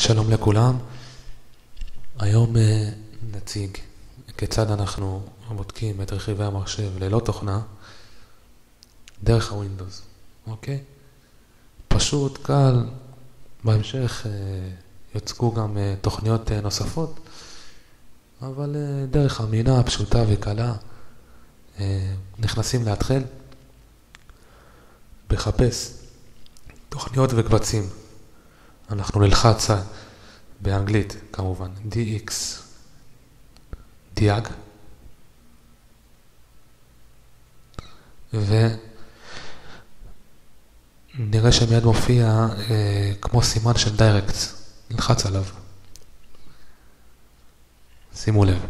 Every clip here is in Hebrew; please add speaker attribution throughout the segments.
Speaker 1: שלום לכולם. היום נציג כיצד אנחנו בודקים את רכיבי המחשב ללא תוכנה דרך הווינדוס. אוקיי? פשוט, קל. בהמשך יוצגו גם תוכניות נוספות, אבל דרך אמינה, פשוטה וקלה. נכנסים להתחיל בחפש תוכניות וקבצים. אנחנו נלחץ באנגלית כמובן DX דיאג, ונראה שמיד מופיע כמו סימן של דיירקטס. נלחץ עליו, שימו לב.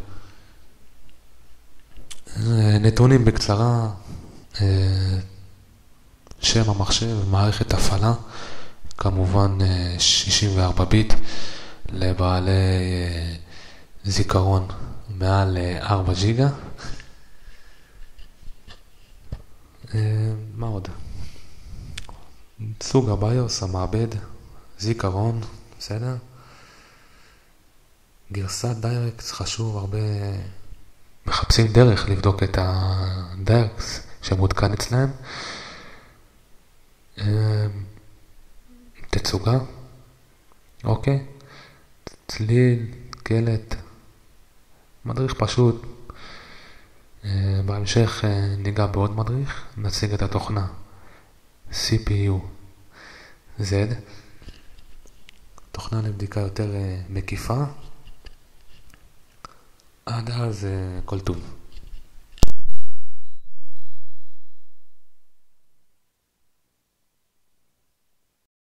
Speaker 1: נתונים בקצרה: שם המחשב, מערכת הפעלה, כמובן 64 ביט לבעלי זיכרון מעל 4 ג'יגה. מה עוד? סוג הביוס, המעבד, זיכרון, בסדר? גרסת דיירקטס, חשוב, הרבה מחפשים דרך לבדוק את הדיירקטס שמותקן אצלהם. תצוגה, אוקיי, צליל, קלט, מדריך פשוט. בהמשך ניגע בעוד מדריך, נציג את התוכנה CPU Z, תוכנה לבדיקה יותר מקיפה. עד אז כל טוב.